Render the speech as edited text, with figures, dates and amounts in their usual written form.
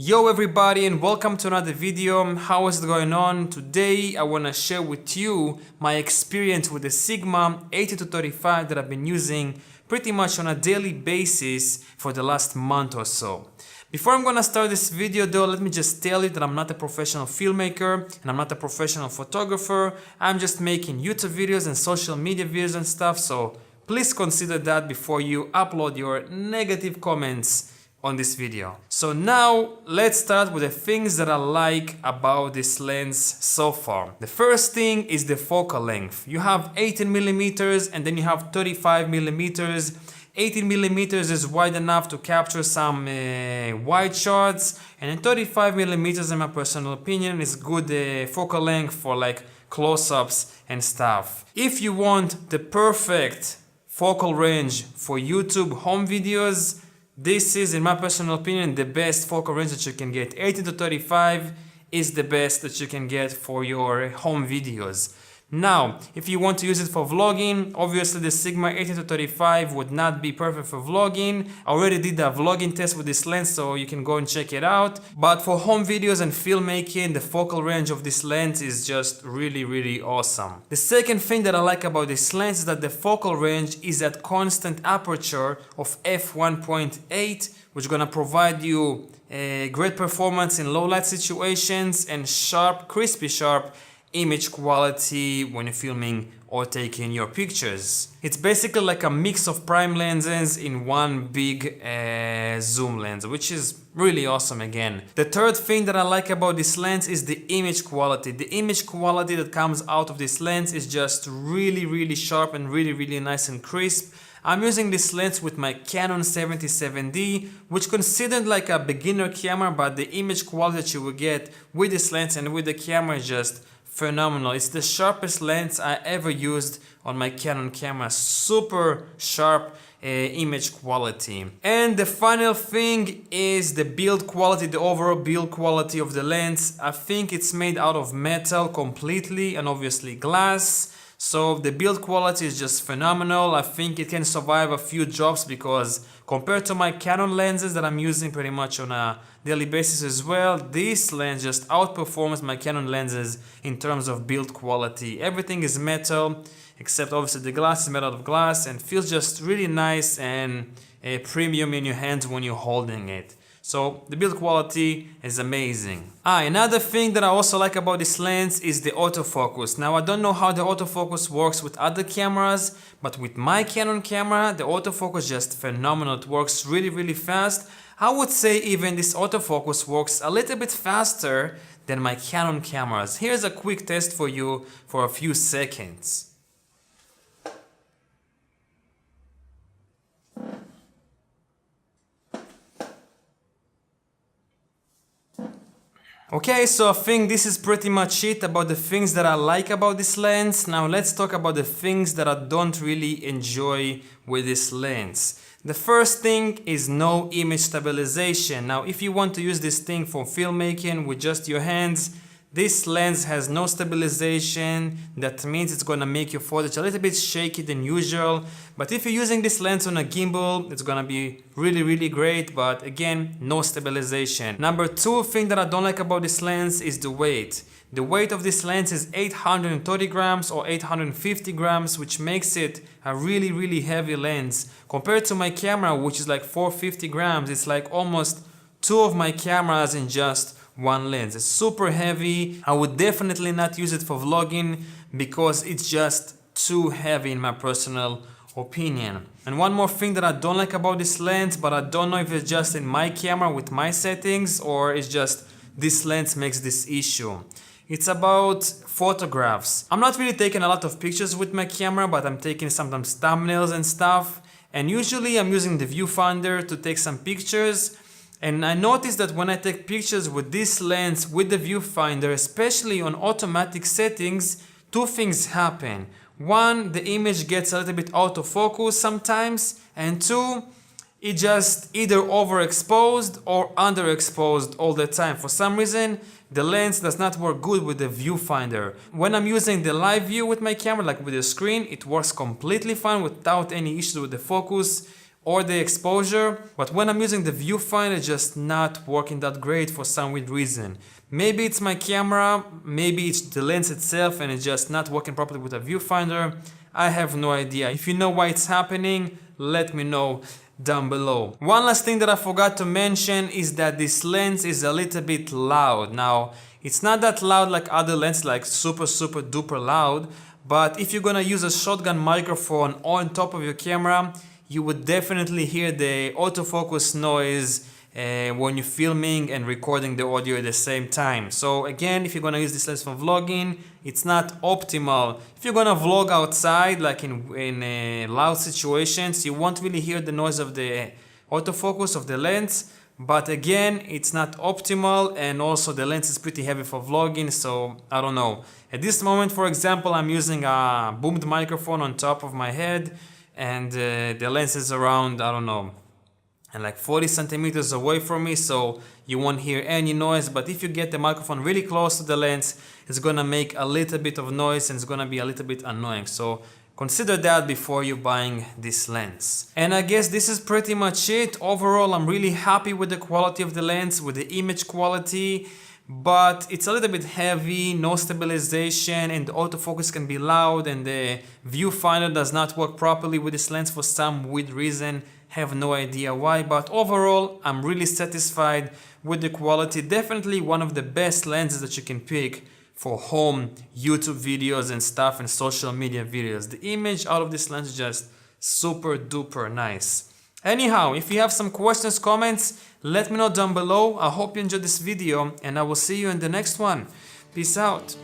Yo everybody and welcome to another video. How is it going on? Today I want to share with you my experience with the Sigma 80-35 that I've been using pretty much on a daily basis for the last month or so. Before I'm gonna start this video though, let me just tell you that I'm not a professional filmmaker and I'm not a professional photographer. I'm just making YouTube videos and social media videos and stuff, so please consider that before you upload your negative comments on this video. So now let's start with the things that I like about this lens so far. The first thing is the focal length. You have 18mm and then you have 35mm. 18mm is wide enough to capture some wide shots, and then 35mm, in my personal opinion, is good focal length for like close-ups and stuff. If you want the perfect focal range for YouTube home videos, this is, in my personal opinion, the best focal range that you can get. 18-35 is the best that you can get for your home videos. Now, if you want to use it for vlogging, obviously the Sigma 18-35 would not be perfect for vlogging. I already did a vlogging test with this lens, so you can go and check it out. But for home videos and filmmaking, the focal range of this lens is just really awesome. The second thing that I like about this lens is that the focal range is at constant aperture of f1.8, which is gonna provide you great performance in low light situations and sharp, crispy sharp image quality when you're filming or taking your pictures. It's basically like a mix of prime lenses in one big zoom lens, which is really awesome again. The third thing that I like about this lens is the image quality. The image quality that comes out of this lens is just really sharp and really nice and crisp. I'm using this lens with my Canon 77D, which considered like a beginner camera, but the image quality that you will get with this lens and with the camera is just phenomenal. It's the sharpest lens I ever used on my Canon camera. Super sharp image quality. And the final thing is the build quality, the overall build quality of the lens. I think it's made out of metal completely and obviously glass. So the build quality is just phenomenal. I think it can survive a few drops because compared to my Canon lenses that I'm using pretty much on a daily basis as well, this lens just outperforms my Canon lenses in terms of build quality. Everything is metal except obviously the glass is made out of glass and feels just really nice and premium in your hands when you're holding it. So the build quality is amazing. Another thing that I also like about this lens is the autofocus. Now I don't know how the autofocus works with other cameras, but with my Canon camera, the autofocus is just phenomenal. It works really fast. I would say even this autofocus works a little bit faster than my Canon cameras. Here's a quick test for you for a few seconds. Okay, so I think this is pretty much it about the things that I like about this lens. Now let's talk about the things that I don't really enjoy with this lens. The first thing is no image stabilization. Now if you want to use this thing for filmmaking with just your hands, this lens has no stabilization. That means it's gonna make your footage a little bit shaky than usual. But if you're using this lens on a gimbal, it's gonna be really great, but again, no stabilization. Number two thing that I don't like about this lens is the weight. The weight of this lens is 830 grams or 850 grams, which makes it a really heavy lens. Compared to my camera, which is like 450 grams, it's like almost two of my cameras in just one lens. It's super heavy. I would definitely not use it for vlogging because it's just too heavy in my personal opinion. And one more thing that I don't like about this lens, but I don't know if it's just in my camera with my settings or it's just this lens makes this issue. It's about photographs. I'm not really taking a lot of pictures with my camera, but I'm taking sometimes thumbnails and stuff. And usually I'm using the viewfinder to take some pictures. And I noticed that when I take pictures with this lens, with the viewfinder, especially on automatic settings, two things happen. One, the image gets a little bit out of focus sometimes, and two, it just either overexposed or underexposed all the time. For some reason, the lens does not work good with the viewfinder. When I'm using the live view with my camera, like with the screen, it works completely fine without any issues with the focus or the exposure, but when I'm using the viewfinder, it's just not working that great for some weird reason. Maybe it's my camera, maybe it's the lens itself and it's just not working properly with a viewfinder. I have no idea. If you know why it's happening, let me know down below. One last thing that I forgot to mention is that this lens is a little bit loud. Now, it's not that loud like other lenses, like super duper loud, but if you're gonna use a shotgun microphone on top of your camera, you would definitely hear the autofocus noise when you're filming and recording the audio at the same time. So again, if you're gonna use this lens for vlogging, it's not optimal. If you're gonna vlog outside, like in loud situations, you won't really hear the noise of the autofocus of the lens. But again, it's not optimal, and also the lens is pretty heavy for vlogging, so I don't know. At this moment, for example, I'm using a boomed microphone on top of my head, and the lens is around, I don't know, and like 40 centimeters away from me, so you won't hear any noise. But if you get the microphone really close to the lens, it's gonna make a little bit of noise and it's gonna be a little bit annoying. So consider that before you're buying this lens. And I guess this is pretty much it. Overall, I'm really happy with the quality of the lens, with the image quality, but it's a little bit heavy, no stabilization, and the autofocus can be loud, and the viewfinder does not work properly with this lens for some weird reason. Have no idea why, but overall, I'm really satisfied with the quality. Definitely one of the best lenses that you can pick for home YouTube videos and stuff and social media videos. The image out of this lens is just super duper nice. Anyhow, if you have some questions, comments, let me know down below. I hope you enjoyed this video and I will see you in the next one. Peace out.